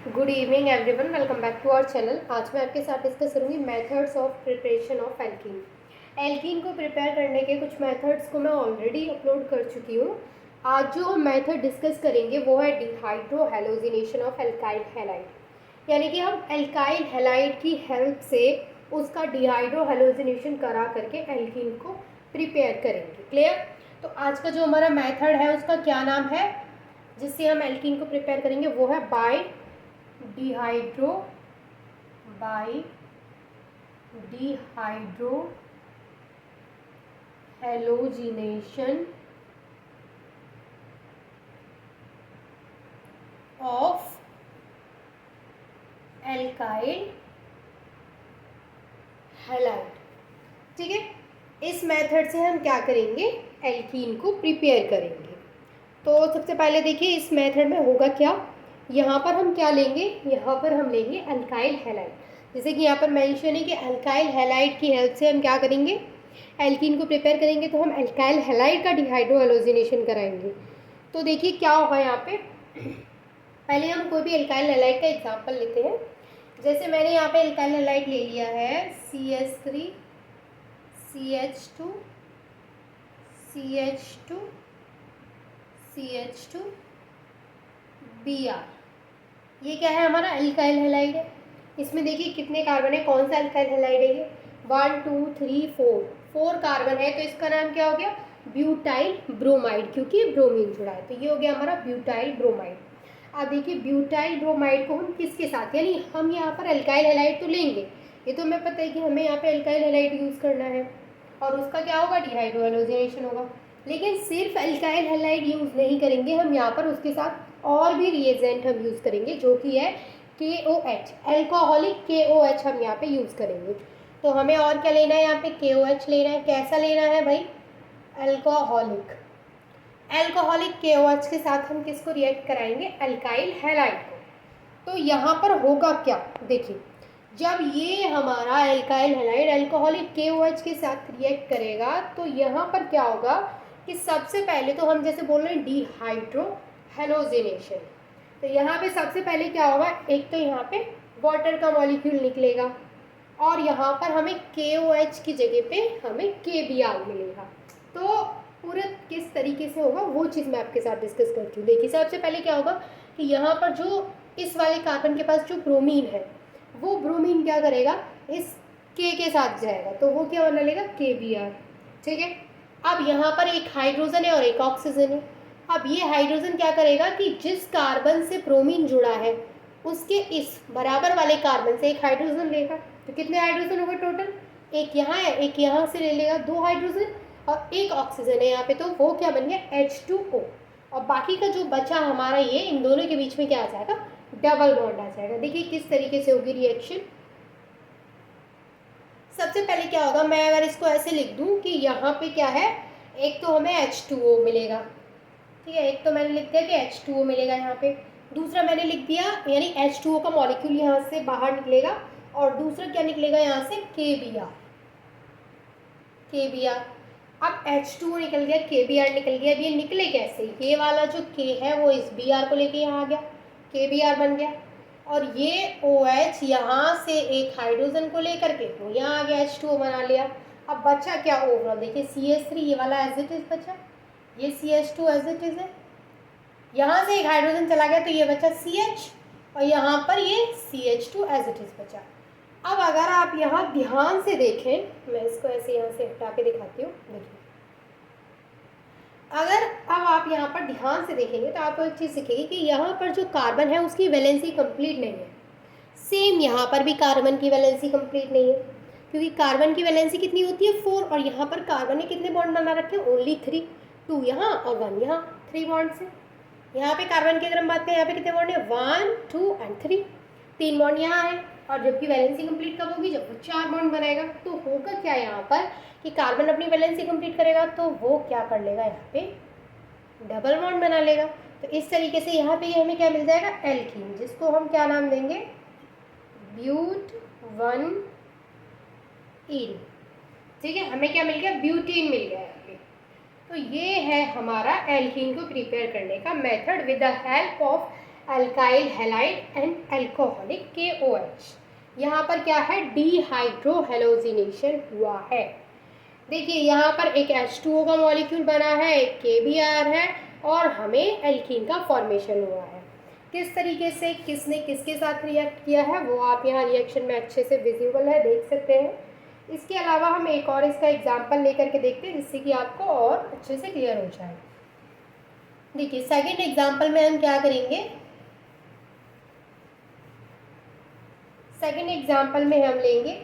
Good evening everyone, welcome back to our channel. आज मैं आपके साथ डिस्कस करूंगी methods of preparation of alkene. Alkene को प्रिपेयर करने के कुछ मेथड्स को मैं ऑलरेडी अपलोड कर चुकी हूँ। आज जो हम मेथड डिस्कस करेंगे वो है dehydro halogenation of alkyl halide, यानी कि हम एल्काइल हैलाइड की हेल्प से उसका डिहाइड्रो हैलोजिनेशन करा करके एल्कीन को प्रिपेयर करेंगे। क्लियर? तो आज का जो हमारा मेथड है उसका क्या नाम है जिससे हम एल्कीन को प्रिपेयर करेंगे, वो है dehydro halogenation of alkyl halide. ठीक है, इस मेथड से हम क्या करेंगे, एल्कीन को प्रिपेयर करेंगे। तो सबसे पहले देखिए इस मेथड में होगा क्या। यहाँ पर हम क्या लेंगे, यहाँ पर हम लेंगे अल्काइल हैलाइड। जैसे कि यहाँ पर मेंशन है कि अल्काइल हैलाइड की हेल्प से हम क्या करेंगे, एल्कीन को प्रिपेयर करेंगे। तो हम अल्काइल हैलाइड का डिहाइड्रो हैलोजिनेशन कराएंगे। तो देखिए क्या होगा यहाँ पे। पहले हम कोई भी अल्काइल हैलाइड का एग्जांपल लेते हैं। जैसे मैंने यहाँ पे अल्काइल हैलाइड ले लिया है CH3 CH2 CH2 CH2 Br। ये क्या है, हमारा अल्काइल हैलाइड है। इसमें देखिए कितने कार्बन है, कौन सा अल्काइल हैलाइड है ये, 1 2 3 4 कार्बन है। तो इसका नाम क्या हो गया, ब्यूटाइल ब्रोमाइड, क्योंकि ब्रोमीन जुड़ा है। तो ये हो गया हमारा ब्यूटाइल ब्रोमाइड। अब देखिए ब्यूटाइल ब्रोमाइड को हम किसके साथ, यानी हम यहाँ पर अल्काइल हैलाइड तो लेंगे, ये तो हमें पता है कि हमें यहाँ पे अल्काइल हैलाइड यूज़ करना है और उसका क्या होगा, डिहाइड्रो हैलोजिनेशन होगा। लेकिन सिर्फ अल्काइल हैलाइड यूज़ नहीं करेंगे, हम यहाँ पर उसके साथ और भी रिएजेंट हम यूज़ करेंगे, जो कि है KOH, अल्कोहलिक KOH हम यहाँ पे यूज़ करेंगे। तो हमें और क्या लेना है, यहाँ पे KOH लेना है। कैसा लेना है भाई, अल्कोहलिक KOH के साथ हम किसको रिएक्ट कराएंगे, अल्काइल हैलाइड को। तो यहाँ पर होगा क्या, देखिए जब ये हमारा अल्काइल हैलाइड अल्कोहलिक KOH के साथ रिएक्ट करेगा तो यहाँ पर क्या होगा कि सबसे पहले तो हम जैसे बोल रहे हैं डिहाइड्रो हैलोजिनेशन। तो यहाँ पे सबसे पहले क्या होगा, एक तो यहाँ पे वाटर का मॉलिक्यूल निकलेगा और यहाँ पर हमें KOH की जगह पे हमें KBr मिलेगा। तो पूरा किस तरीके से होगा वो चीज़ मैं आपके साथ डिस्कस करती हूँ। देखिए सबसे पहले क्या होगा कि यहाँ पर जो इस वाले कार्बन के पास जो ब्रोमीन है, वो ब्रोमीन क्या करेगा, इस के साथ जाएगा, तो वो क्या बना लेगा, KBr। ठीक है, अब यहाँ पर एक हाइड्रोजन है और एक ऑक्सीजन है। अब ये हाइड्रोजन क्या करेगा कि जिस कार्बन से ब्रोमीन जुड़ा है उसके इस बराबर वाले कार्बन से एक हाइड्रोजन लेगा। तो कितने हाइड्रोजन होगा टोटल, एक यहाँ है एक यहाँ से ले लेगा, 2 हाइड्रोजन और एक ऑक्सीजन है यहाँ पे। तो वो क्या बन गया, H2O। और बाकी का जो बचा हमारा ये, इन दोनों के बीच में क्या आ जाएगा, डबल बॉन्ड आ जाएगा। देखिए किस तरीके से होगी रिएक्शन। सबसे पहले क्या होगा, मैं अगर इसको ऐसे लिख दूं कि यहाँ पे क्या है, एक तो हमें H2O मिलेगा। ठीक है, एक तो मैंने लिख दिया कि H2O मिलेगा यहाँ पे। दूसरा मैंने लिख दिया, यानी H2O का मॉलिक्यूल यहाँ से बाहर निकलेगा और दूसरा क्या निकलेगा यहाँ से, KBr। अब H2O निकल गया, KBr निकल गया। अब ये निकले कैसे, ये वाला जो K है वो इस Br को लेके यहाँ आ गया, KBr बन गया। और ये OH यहाँ से एक हाइड्रोजन को लेकर के वो यहाँ आ गया, H2O बना लिया। अब बचा क्या ओवरऑल, देखिए CH3 ये वाला एज इट इज बचा, ये CH2 एज इट इज है। यहाँ से एक हाइड्रोजन चला गया तो ये बचा CH और यहाँ पर ये CH2 एज इट इज बचा। अब अगर आप यहाँ ध्यान से देखें, मैं इसको ऐसे यहाँ से हटा के दिखाती हूँ। देखिए अगर अब आप यहाँ पर ध्यान से देखेंगे तो आपको एक चीज़ सीखेगी कि यहाँ पर जो कार्बन है उसकी वैलेंसी कंप्लीट नहीं है। सेम यहाँ पर भी कार्बन की वैलेंसी कंप्लीट नहीं है, क्योंकि कार्बन की वैलेंसी कितनी होती है, 4, और यहाँ पर कार्बन ने कितने बॉन्ड बना रखे हैं, ओनली 3, 2 यहाँ और 1 यहाँ, 3 बॉन्ड से। यहाँ पे कार्बन की अगर हम बात करें, यहाँ पे कितने बॉन्ड है, 1 2 एंड 3, 3 बॉन्ड यहाँ है। और जबकि वैलेंसी कंप्लीट कब होगी, जब वो 4 बॉन्ड बनाएगा। तो होगा क्या यहाँ पर कि कार्बन अपनी वैलेंसी कंप्लीट करेगा तो वो क्या कर लेगा, यहाँ पे डबल बॉन्ड बना लेगा। तो इस तरीके से यहाँ पे हमें क्या मिल जाएगा, एल्कीन, जिसको हम क्या नाम देंगे, ब्यूट 1 ठीक है, हमें क्या मिल गया, ब्यूटीन मिल गया यहाँ पे। तो ये है हमारा एल्कीन को प्रिपेयर करने का method with the help of alkyl halide and alcoholic KOH। यहाँ पर क्या है, डिहाइड्रोहेलोजिनेशन हुआ है। देखिए यहाँ पर एक H2O का मॉलिक्यूल बना है, एक KBr है और हमें एल्कीन का फॉर्मेशन हुआ है। किस तरीके से किसने किसके साथ रिएक्ट किया है वो आप यहाँ रिएक्शन में अच्छे से विजिबल है, देख सकते हैं। इसके अलावा हम एक और इसका एग्जाम्पल लेकर के देखते हैं जिससे कि आपको और अच्छे से क्लियर हो जाए। देखिए सेकेंड एग्जाम्पल में हम क्या करेंगे, सेकेंड एग्जाम्पल में हम लेंगे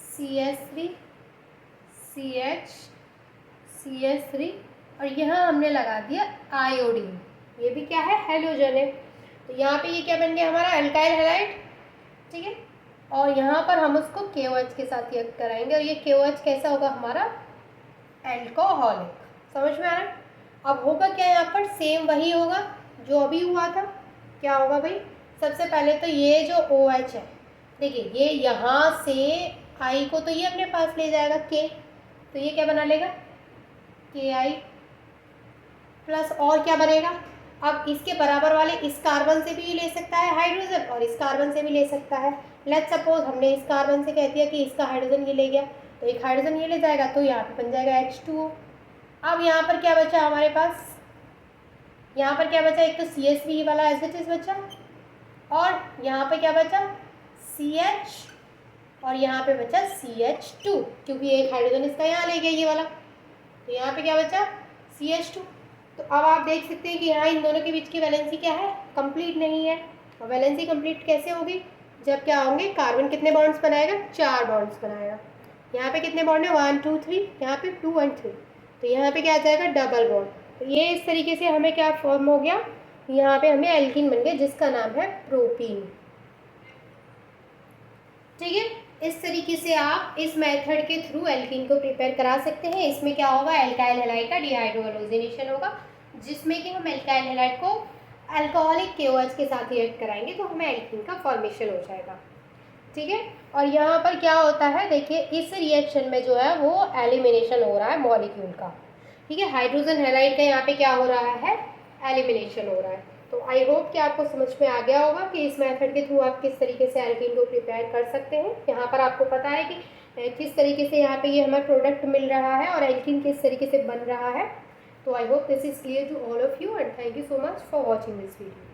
CH3 CH CH3 और यहाँ हमने लगा दिया आयोडीन, ये भी क्या है, हैलोजन है। तो यहाँ पे ये क्या बन गया हमारा, अल्काइल हैलाइड, ठीक है। और यहाँ पर हम उसको KOH के साथ रिएक्ट कराएंगे और ये KOH कैसा होगा हमारा, एल्कोहलिक। समझ में आ रहा है। अब होगा क्या, यहाँ पर सेम वही होगा जो अभी हुआ था। क्या होगा भाई, सबसे पहले तो ये जो OH है, देखिए ये यहाँ से I को तो ये अपने पास ले जाएगा K, तो ये क्या बना लेगा, KI प्लस और क्या बनेगा, अब इसके बराबर वाले इस कार्बन से भी ले सकता है हाइड्रोजन और इस कार्बन से भी ले सकता है। लेट्स सपोज हमने इस कार्बन से कह दिया कि इसका हाइड्रोजन ये ले गया, तो एक हाइड्रोजन ये ले जाएगा, तो यहाँ पे बन जाएगा H2O। अब यहाँ पर क्या बचा हमारे पास, यहाँ पर क्या बचा, एक तो CH3 वाला एज इट इज बचा और यहाँ पे क्या बचा CH और यहाँ पे बचा CH2, क्योंकि एक हाइड्रोजन इसका यहाँ ले गया ये वाला, तो यहाँ पे क्या बचा CH2। तो अब आप देख सकते हैं कि यहाँ इन दोनों के बीच की वैलेंसी क्या है, कंप्लीट नहीं है। और वैलेंसी कंप्लीट कैसे होगी, जब क्या होंगे, कार्बन कितने बॉन्ड्स बनाएगा, 4 बॉन्ड्स बनाएगा। यहाँ पे कितने बॉन्ड है, 1 2 3, यहाँ पे 2 और 3, तो यहाँ पे क्या आ जाएगा, डबल बॉन्ड। तो ये इस तरीके से हमें क्या फॉर्म हो गया, यहाँ पे हमें एल्कीन बन गया जिसका नाम है प्रोपीन। ठीक है, इस तरीके से आप इस मेथड के थ्रू एल्कीन को प्रिपेयर करा सकते हैं। इसमें क्या होगा, एल्काइल हैलाइड का डिहाइड्रोहेलोजिनेशन होगा, जिसमें कि हम एल्काइल हैलाइड को अल्कोहलिक KOH के साथ रिएक्ट कराएंगे तो हमें एल्कीन का फॉर्मेशन हो जाएगा। ठीक है, और यहाँ पर क्या होता है, देखिए इस रिएक्शन में जो है वो एलिमिनेशन हो रहा है मॉलिक्यूल का। ठीक है, हाइड्रोजन हैलाइड का यहाँ पे क्या हो रहा है, एलिमिनेशन हो रहा है। तो आई होप कि आपको समझ में आ गया होगा कि इस मेथड के थ्रू आप किस तरीके से एल्कीन को प्रिपेयर कर सकते हैं। यहाँ पर आपको पता है कि किस तरीके से यहाँ पे ये हमें प्रोडक्ट मिल रहा है और एल्कीन किस तरीके से बन रहा है। तो I hope this is clear to all of you and thank you so much for watching this video.